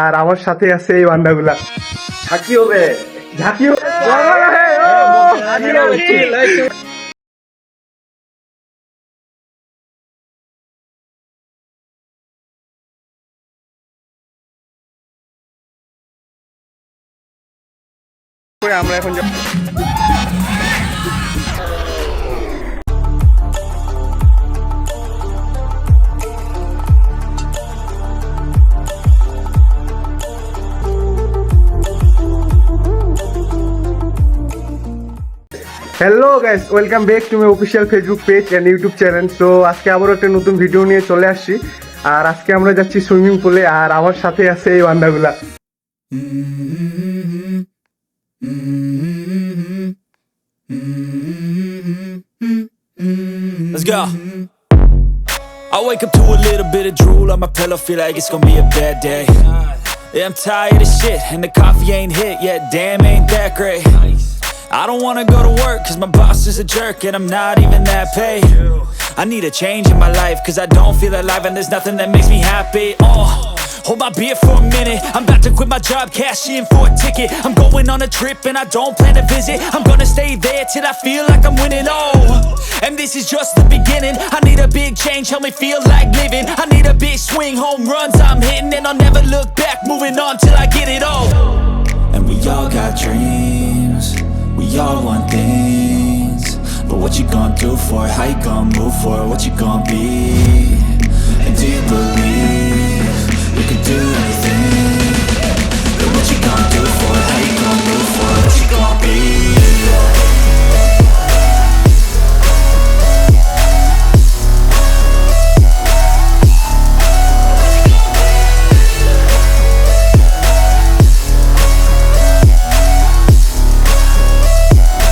আর আমার সাথে আছে এই বান্দাগুলা। ঝাঁকি হবে ঝাঁকি আমরা এখন hello guys, welcome back to my official Facebook page and YouTube channel. So আজকে আবারও একটা নতুন ভিডিও নিয়ে চলে আসছি। আর আজকে আমরা যাচ্ছি সুইমিং পুলে, আর আমার সাথে আছে এই বান্দাগুলা। Let's go. I wake up to a little bit of drool on my pillow, feel like it's gonna be a bad day. Yeah, I'm tired of shit, and the coffee ain't hit yet, damn, ain't that great. I don't wanna go to work, cause my boss is a jerk, and I'm not even that paid. I need a change in my life, cause I don't feel alive, and there's nothing that makes me happy. Hold my beer for a minute, I'm about to quit my job, cash in for a ticket. I'm going on a trip and I don't plan to visit. I'm gonna stay there till I feel like I'm winning, and this is just the beginning. I need a big change, help me feel like living. I need a big swing, home runs I'm hitting, and I'll never look back, moving on till I get it all. And we all got dreams, we all want things, but what you gonna do for it? How you gonna move for it? What you gonna be? And do you believe you can do anything? But what you gonna do for it? How you gonna move for it? What you gonna be?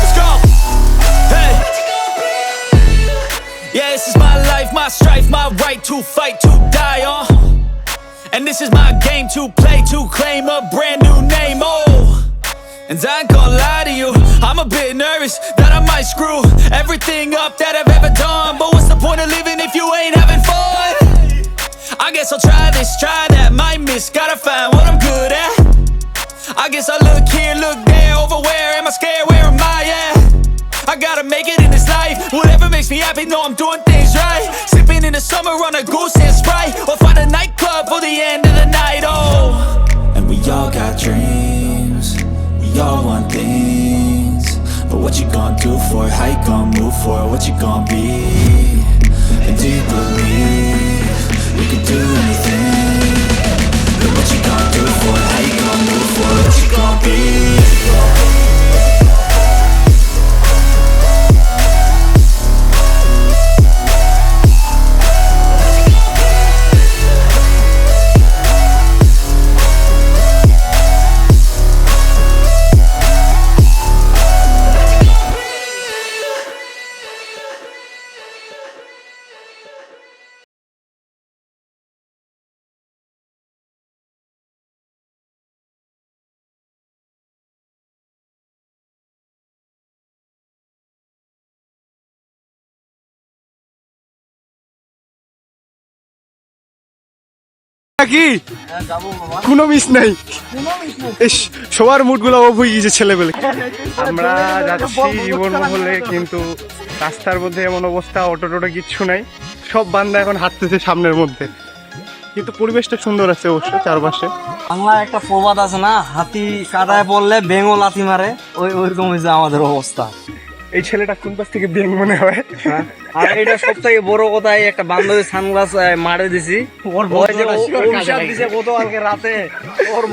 Let's go. Hey. Yeah, this is my life, my strife, my right to fight, to die on. And this is my game to play, to claim a brand new name, And I ain't gonna lie to you, I'm a bit nervous that I might screw everything up that I've ever done. But what's the point of living if you ain't having fun? I guess I'll try this, try that, might miss, gotta find what I'm good at. I guess I look here, look there, over where am I scared, where am I at? I gotta make it in this life, whatever makes me happy, know I'm doing things right. Sipping in the summer on a goose and Sprite, or find a nightclub for the end of the night, And we all got dreams, we all want things, but what you gonna do for it? How you gonna move for it? What you gonna be? And do you believe you can do anything? But what you gonna do for it? How you gonna move for it? What you gonna be? কি কোনো miss নাই, সবার mood গুলো of হয়ে গেছে ছেলেবেলে। আমরা যাচ্ছি remote মহলে, কিন্তু রাস্তার মধ্যে এমন অবস্থা, অটো টোটো কিচ্ছু নাই, সব বান্দা এখন হাঁটতেছে সামনের মধ্যে। কিন্তু পরিবেশটা সুন্দর আছে অবশ্য চারপাশে। বাংলা একটা প্রবাদ আছে না, হাতি কাদায় পড়লে বেঙ্গল লাথি মারে, ওইরকম হয়েছে আমাদের অবস্থা। এই ছেলেটা কোন পাশ থেকে ব্যাং মনে হয়। আর এটা সব থেকে বড় কথা, একটা বান্ধবী সানগ্লাস মারে দিছি, ওর অভিশাপ দিছে গতকালকে রাতে, ওর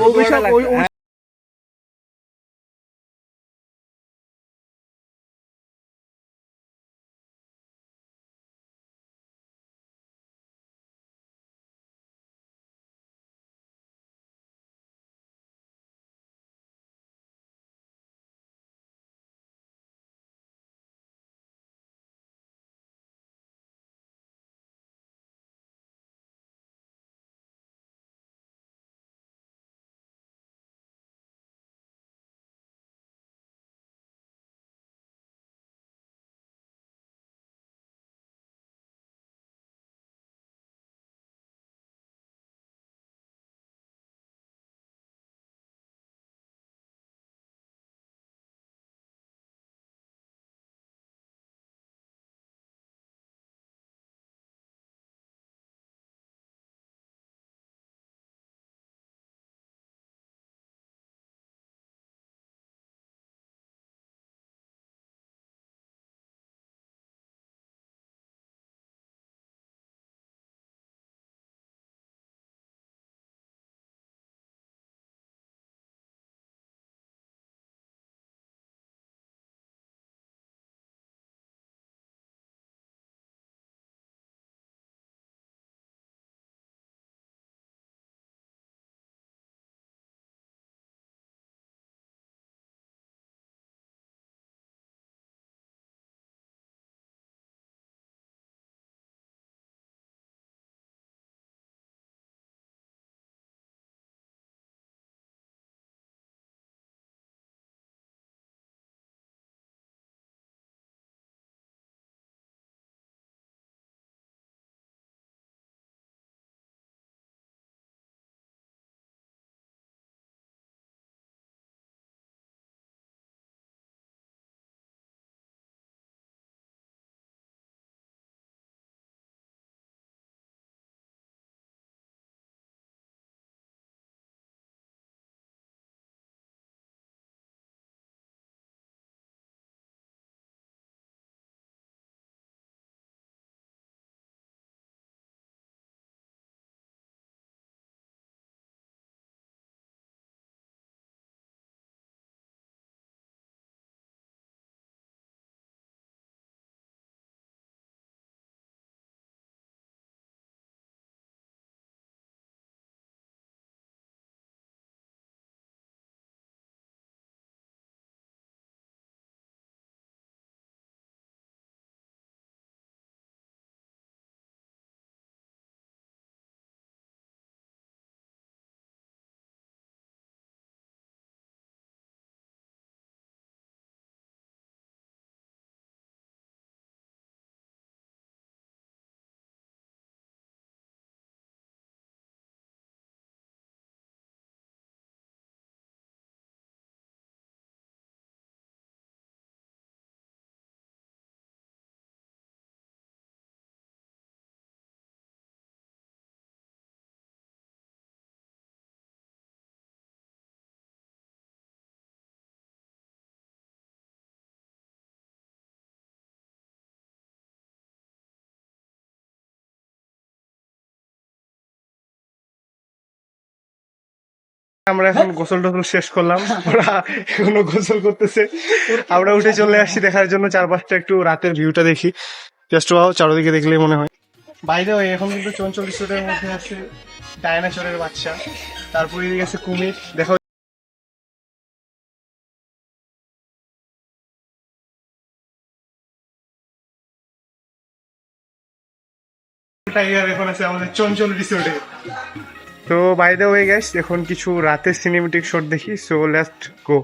আমরা এখন গোসল টোসল শেষ করলাম, ওরা এখনো গোসল করতেছে। আমরা উঠে চলে আসছি দেখার জন্য চারপাশটা, একটু রাতের ভিউটা দেখি। জাস্ট ওয়াও, চারদিকে দেখলেই মনে হয়। বাইরে এখন কিন্তু চঞ্চল রিসোর্টের মধ্যে আছে ডায়নাসরের বাচ্চা, তারপরে এদিকে আছে কুমির। দেখো টাইগার এখন আছে আমাদের চঞ্চল রিসোর্টে। তো বাই দ্য ওয়ে গাইস, এখন কিছু রাতের সিনেমেটিক শট দেখি। So let's go.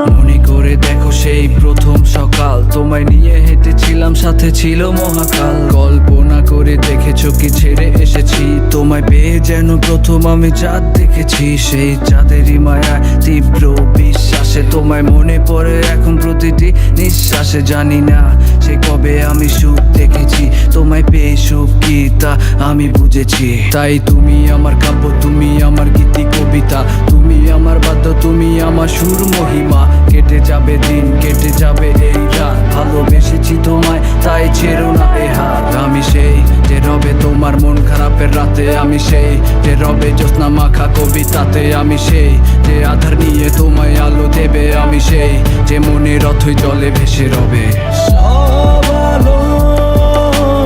মনে করে দেখো সেই প্রথম সকাল, তোমায় নিয়ে হেঁটেছিলাম, সাথে ছিল মহাকাল। কল্পনা করে দেখেছো কি ছেড়ে এসেছি, তোমায় পেয়ে যেন প্রথম আমি চাঁদ দেখেছি। সেই চাঁদেরই মায়ায় তীব্র বিশ্বাসে তোমায় মনে পড়ে এখন প্রতিটি নিঃশ্বাসে। জানি না সে কবে আমি সুখ দেখেছি, তোমায় পেয়ে সুখ কি তা আমি বুঝেছি। তাই তুমি আমার কাব্য, তুমি আমার গীতি কবিতা, তুমি আমার বাদ্য, তুমি আমার সুর মহিমা। কেটে যাবে দিন, কেটে যাবে এই রাত, ভালোবেসেছি তোমায় তাই ছেড়ো না এ হাত। আমি সেই যে রবে তোমার মন খারাপের রাতে, আমি সেই যে রবে জ্যোৎস্না মাখা কবিতাতে, আমি সেই যে আধার নিয়ে তোমায় আলো দেবে, আমি সেই যে মনের অথই জলে ভেসে রবে। সব আলো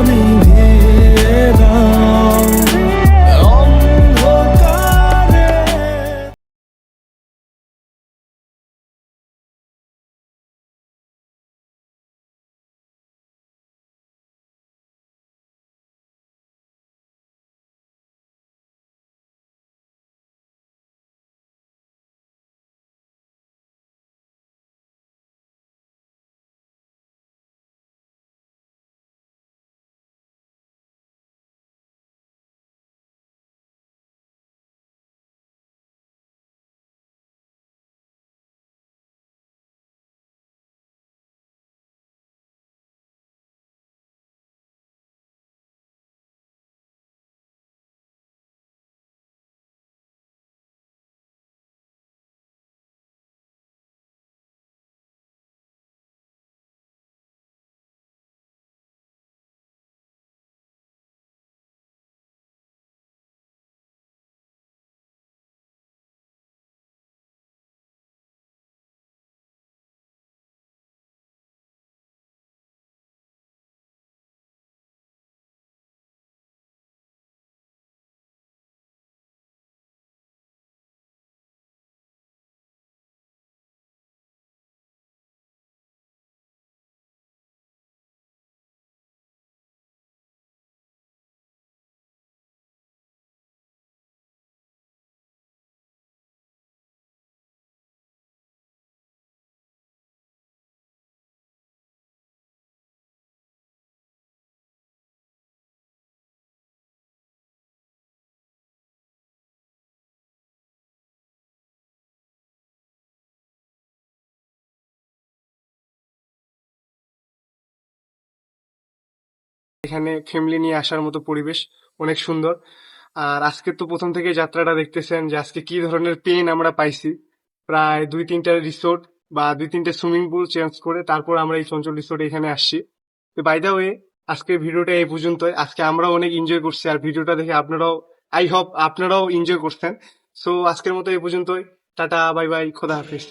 নিভিয়ে দাও, অন্ধকারে। এখানে ফ্যামিলি নিয়ে আসার মতো পরিবেশ, অনেক সুন্দর। আর আজকে তো প্রথম থেকে যাত্রাটা দেখতেছেন যে আজকে কি ধরনের পেন আমরা পাইছি। প্রায় 2-3টা রিসোর্ট বা 2-3টে সুইমিং পুল চেঞ্জ করে তারপর আমরা এই চঞ্চল রিসোর্টে এখানে আসছি। তো বাই দ্য ওয়ে, আজকের ভিডিওটা এই পর্যন্তই। আজকে আমরাও অনেক এনজয় করছি, আর ভিডিওটা দেখে আপনারাও, আই হোপ আপনারাও এনজয় করছেন। সো আজকের মতো এই পর্যন্তই। টাটা, বাই বাই, খোদা হাফিজ।